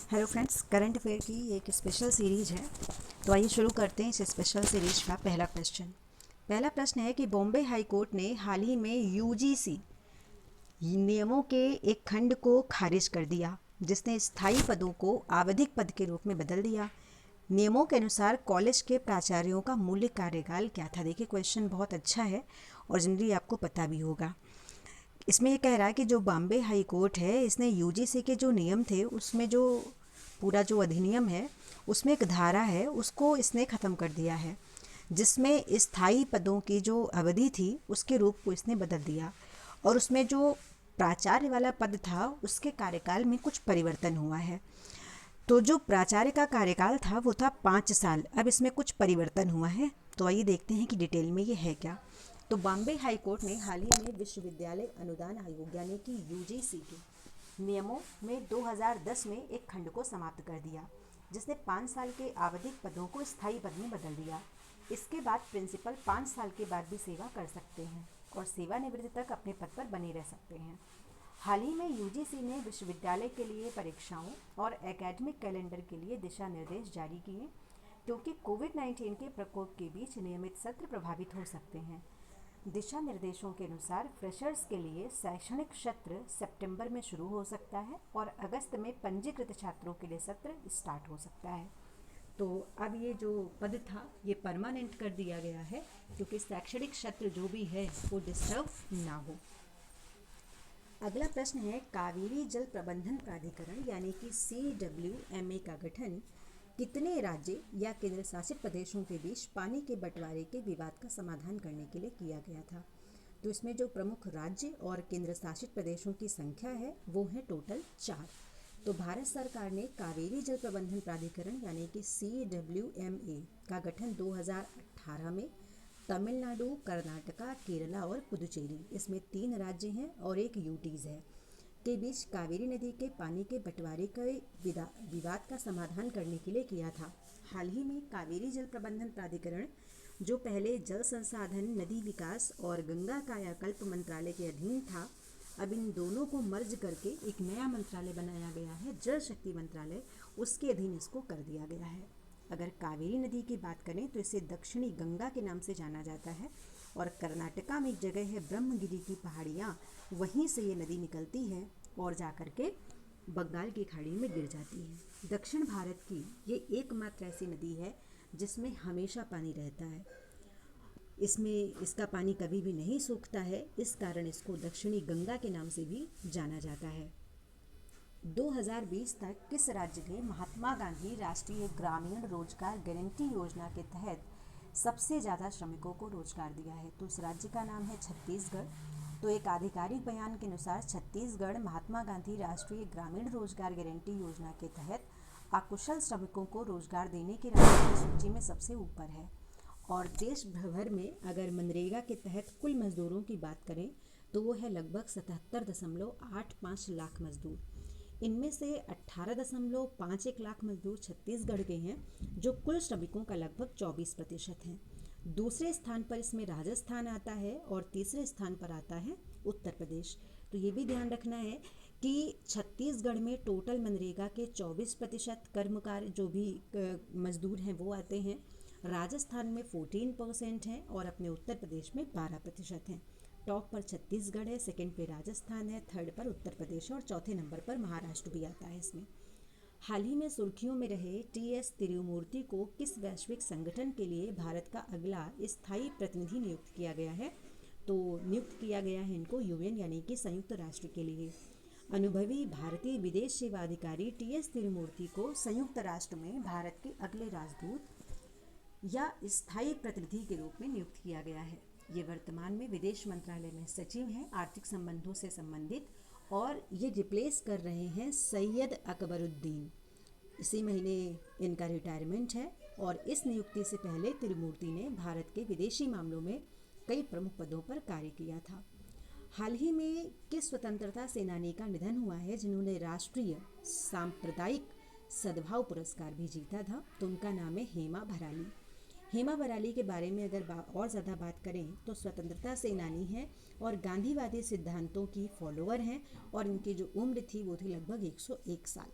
Hello friends, current affair की एक special series है। तो आइए शुरू करते हैं इस स्पेशल सीरीज का पहला क्वेश्चन। पहला प्रश्न है कि बॉम्बे हाई कोर्ट ने हाल ही में यूजीसी नियमों के एक खंड को खारिज कर दिया, जिसने स्थायी पदों को आवधिक पद के रूप में बदल दिया। नियमों के अनुसार कॉलेज के प्राचार्यों का मूल्य कार्यकाल क्या था? देखिए, क्वेश्चन बहुत अच्छा है और जनरली आपको पता भी होगा। इसमें ये कह रहा है कि जो बॉम्बे हाई कोर्ट है, इसने यूजीसी के जो नियम थे उसमें जो पूरा जो अधिनियम है उसमें एक धारा है, उसको इसने ख़त्म कर दिया है, जिसमें स्थायी पदों की जो अवधि थी उसके रूप को इसने बदल दिया। और उसमें जो प्राचार्य वाला पद था उसके कार्यकाल में कुछ परिवर्तन हुआ है। तो जो प्राचार्य का कार्यकाल था वो था 5 साल, अब इसमें कुछ परिवर्तन हुआ है। तो आइए देखते हैं कि डिटेल में ये है क्या। तो बॉम्बे हाई कोर्ट ने हाल ही में विश्वविद्यालय अनुदान आयोग यानी कि यूजीसी के नियमों में 2010 में एक खंड को समाप्त कर दिया, जिसने 5 साल के आवधिक पदों को स्थायी पद में बदल दिया। इसके बाद प्रिंसिपल 5 साल के बाद भी सेवा कर सकते हैं और सेवानिवृत्ति तक अपने पद पर बने रह सकते हैं। हाल ही में यूजीसी ने विश्वविद्यालय के लिए परीक्षाओं और एकेडमिक कैलेंडर के लिए दिशा निर्देश जारी किए, क्योंकि कोविड-19 के प्रकोप के बीच नियमित सत्र प्रभावित हो सकते हैं। दिशा निर्देशों के अनुसार फ्रेशर्स के लिए शैक्षणिक सत्र सितंबर में शुरू हो सकता है और अगस्त में पंजीकृत छात्रों के लिए सत्र स्टार्ट हो सकता है। तो अब ये जो पद था ये परमानेंट कर दिया गया है, क्योंकि शैक्षणिक सत्र जो भी है वो डिस्टर्ब ना हो। अगला प्रश्न है, कावेरी जल प्रबंधन प्राधिकरण यानी कि CWMA का गठन कितने राज्य या केंद्र शासित प्रदेशों के बीच पानी के बंटवारे के विवाद का समाधान करने के लिए किया गया था? तो इसमें जो प्रमुख राज्य और केंद्र शासित प्रदेशों की संख्या है वो है टोटल 4। तो भारत सरकार ने कावेरी जल प्रबंधन प्राधिकरण यानी कि CWMA का गठन 2018 में तमिलनाडु, कर्नाटका, केरला और पुदुचेरी, इसमें 3 राज्य हैं और एक यूटीज है, के बीच कावेरी नदी के पानी के बंटवारे के विवाद का समाधान करने के लिए किया था। हाल ही में कावेरी जल प्रबंधन प्राधिकरण, जो पहले जल संसाधन, नदी विकास और गंगा कायाकल्प मंत्रालय के अधीन था, अब इन दोनों को मर्ज करके एक नया मंत्रालय बनाया गया है, जल शक्ति मंत्रालय, उसके अधीन इसको कर दिया गया है। अगर कावेरी नदी की बात करें तो इसे दक्षिणी गंगा के नाम से जाना जाता है और कर्नाटका में एक जगह है ब्रह्मगिरी की पहाड़ियाँ, वहीं से ये नदी निकलती है और जाकर के बंगाल की खाड़ी में गिर जाती है। दक्षिण भारत की ये एकमात्र ऐसी नदी है जिसमें हमेशा पानी रहता है, इसमें इसका पानी कभी भी नहीं सूखता है, इस कारण इसको दक्षिणी गंगा के नाम से भी जाना जाता है। 2020 तक किस राज्य ने महात्मा गांधी राष्ट्रीय ग्रामीण रोजगार गारंटी योजना के तहत सबसे ज़्यादा श्रमिकों को रोजगार दिया है? तो उस राज्य का नाम है छत्तीसगढ़। तो एक आधिकारिक बयान के अनुसार छत्तीसगढ़ महात्मा गांधी राष्ट्रीय ग्रामीण रोजगार गारंटी योजना के तहत अकुशल श्रमिकों को रोजगार देने के राज्यों की सूची में सबसे ऊपर है। और देश भर में अगर मनरेगा के तहत कुल मजदूरों की बात करें तो वो है लगभग 77.85 लाख मजदूर। इनमें से 18.51 लाख मजदूर छत्तीसगढ़ के हैं, जो कुल श्रमिकों का लगभग 24% हैं। दूसरे स्थान पर इसमें राजस्थान आता है और तीसरे स्थान पर आता है उत्तर प्रदेश। तो ये भी ध्यान रखना है कि छत्तीसगढ़ में टोटल मनरेगा के 24% कर्मकार जो भी मजदूर हैं वो आते हैं, राजस्थान में 14% हैं और अपने उत्तर प्रदेश में 12% हैं। टॉप पर छत्तीसगढ़ है, सेकंड पे राजस्थान है, थर्ड पर उत्तर प्रदेश और चौथे नंबर पर महाराष्ट्र भी आता है इसमें। हाल ही में सुर्खियों में रहे TS तिरुमूर्ति को किस वैश्विक संगठन के लिए भारत का अगला स्थायी प्रतिनिधि नियुक्त किया गया है? तो नियुक्त किया गया है इनको UN यानी कि संयुक्त राष्ट्र के लिए। अनुभवी भारतीय विदेश सेवा अधिकारी TS तिरुमूर्ति को संयुक्त राष्ट्र में भारत के अगले राजदूत या स्थायी प्रतिनिधि के रूप में नियुक्त किया गया है। ये वर्तमान में विदेश मंत्रालय में सचिव हैं आर्थिक संबंधों से संबंधित, और ये रिप्लेस कर रहे हैं सैयद अकबरुद्दीन। इसी महीने इनका रिटायरमेंट है और इस नियुक्ति से पहले तिरुमूर्ति ने भारत के विदेशी मामलों में कई प्रमुख पदों पर कार्य किया था। हाल ही में किस स्वतंत्रता सेनानी का निधन हुआ है जिन्होंने राष्ट्रीय सांप्रदायिक सद्भाव पुरस्कार भी जीता था? तो उनका नाम है हेमा भराली। हेमा भराली के बारे में अगर और ज़्यादा बात करें तो स्वतंत्रता सेनानी हैं और गांधीवादी सिद्धांतों की फॉलोअर हैं, और इनकी जो उम्र थी वो थी लगभग 101 साल।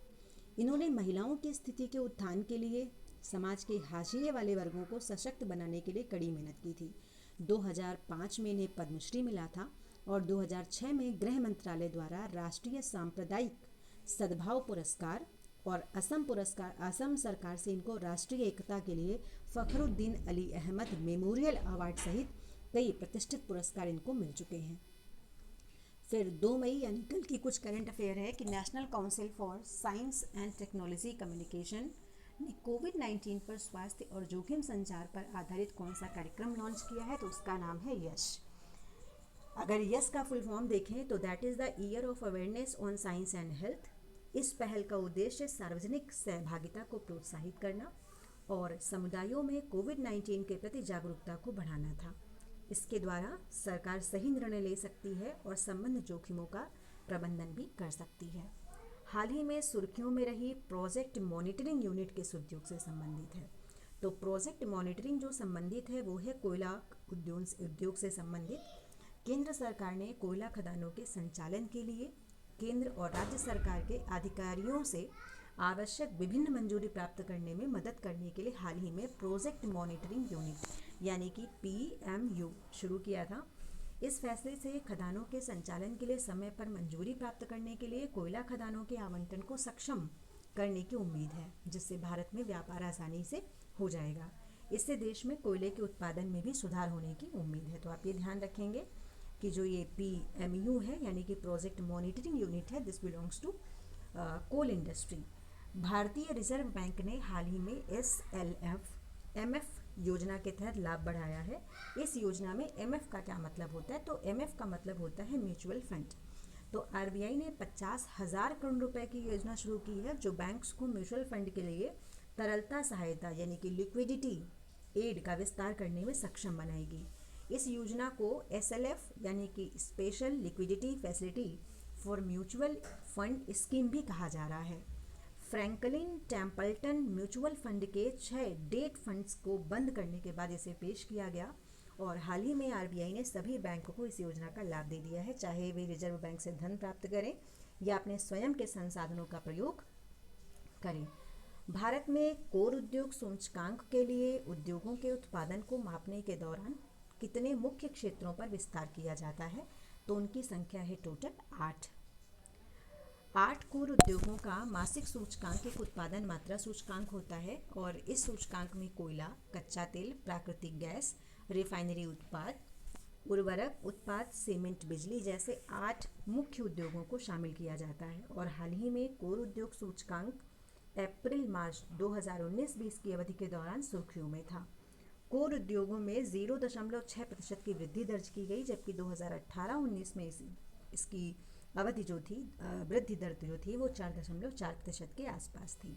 इन्होंने महिलाओं की स्थिति के उत्थान के लिए समाज के हाशिए वाले वर्गों को सशक्त बनाने के लिए कड़ी मेहनत की थी। 2005 में इन्हें पद्मश्री मिला था और 2006 में गृह मंत्रालय द्वारा राष्ट्रीय सांप्रदायिक सद्भाव पुरस्कार और असम सरकार से इनको राष्ट्रीय एकता के लिए फखरुद्दीन अली अहमद मेमोरियल अवार्ड सहित कई प्रतिष्ठित पुरस्कार इनको मिल चुके हैं। फिर 2 मई यानी कल की कुछ करंट अफेयर है कि national council for science and technology communication ने कोविड-19 पर स्वास्थ्य और जोखिम संचार पर आधारित कौन सा कार्यक्रम लॉन्च किया है, तो उसका नाम है यश। अगर यश का फुल फॉर्म देखें तो that is the year of awareness on science and health. इस पहल का उद्देश्य सार्वजनिक सहभागिता को प्रोत्साहित करना और समुदायों में कोविड-19 के प्रति जागरूकता को बढ़ाना था। इसके द्वारा सरकार सही निर्णय ले सकती है और संबंध जोखिमों का प्रबंधन भी कर सकती है। हाल ही में सुर्खियों में रही प्रोजेक्ट मॉनिटरिंग यूनिट किस उद्योग से संबंधित है, तो प्रोजेक्ट मॉनिटरिंग जो संबंधित है वो है कोयला उद्योग से संबंधित। केंद्र सरकार ने कोयला खदानों के संचालन के लिए केंद्र और राज्य सरकार के अधिकारियों से आवश्यक विभिन्न मंजूरी प्राप्त करने में मदद करने के लिए हाल ही में प्रोजेक्ट मॉनिटरिंग यूनिट यानी कि PMU शुरू किया था। इस फैसले से खदानों के संचालन के लिए समय पर मंजूरी प्राप्त करने के लिए कोयला खदानों के आवंटन को सक्षम करने की उम्मीद है, जिससे भारत में व्यापार आसानी से हो जाएगा। इससे देश में कोयले के उत्पादन में भी सुधार होने की उम्मीद है। तो आप ये ध्यान रखेंगे कि जो ये PMU है यानी कि प्रोजेक्ट मॉनिटरिंग यूनिट है, this belongs to coal industry. भारतीय रिजर्व बैंक ने हाल ही में SLF-MF योजना के तहत लाभ बढ़ाया है। इस योजना में MF का क्या मतलब होता है, तो MF का मतलब होता है म्यूचुअल फंड। तो RBI ने 50,000 करोड़ रुपए की योजना शुरू की है जो बैंक्स को म्यूचुअल फंड के लिए तरलता सहायता यानी कि लिक्विडिटी एड का विस्तार करने में सक्षम बनाएगी। इस योजना को SLF यानी कि special liquidity facility for mutual fund scheme भी कहा जा रहा है। फ्रैंकलिन टेम्पल्टन म्यूचुअल फंड के 6 डेट फंड्स को बंद करने के बाद इसे पेश किया गया और हाल ही में RBI ने सभी बैंकों को इस योजना का लाभ दे दिया है, चाहे वे रिजर्व बैंक से धन प्राप्त करें या अपने स्वयं के संसाधनों का प्रयोग करें। भारत में कोर उद्योग सूचकांक के लिए उद्योगों के उत्पादन को मापने के दौरान कितने मुख्य क्षेत्रों पर विस्तार किया जाता है, तो उनकी संख्या है टोटल 8 कोर उद्योगों का मासिक सूचकांक एक उत्पादन मात्रा सूचकांक होता है और इस सूचकांक में कोयला, कच्चा तेल, प्राकृतिक गैस, रिफाइनरी उत्पाद, उर्वरक उत्पाद, सीमेंट, बिजली जैसे 8 मुख्य उद्योगों को शामिल किया जाता है। और हाल ही में कोर उद्योग सूचकांक अप्रैल-मार्च 2019-20 की अवधि के दौरान सुर्खियों में था। कोर उद्योगों में 0.6% की वृद्धि दर्ज की गई, जबकि 2018-19 में इसकी अवधि जो थी वृद्धि दर जो थी वो 4.4% के आसपास थी।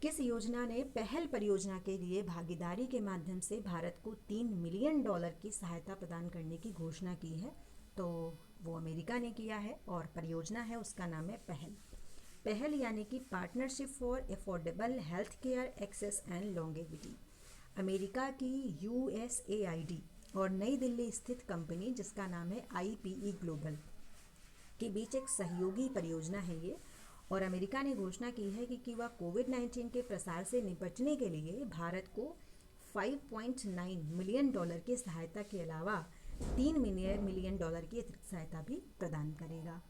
किस योजना ने पहल परियोजना के लिए भागीदारी के माध्यम से भारत को $3 मिलियन की सहायता प्रदान करने की घोषणा की है, तो वो अमेरिका ने किया है और परियोजना है उसका नाम है पहल यानी कि partnership for affordable health care access and longevity. America की USAID और नई दिल्ली स्थित कंपनी जिसका नाम है IPE ग्लोबल के बीच एक सहयोगी परियोजना है ये, और अमेरिका ने घोषणा की है कि वह कोविड-19 के प्रसार से निपटने के लिए भारत को $5.9 मिलियन की सहायता के अलावा $3 मिलियन की अतिरिक्त सहायता भी प्रदान करेगा।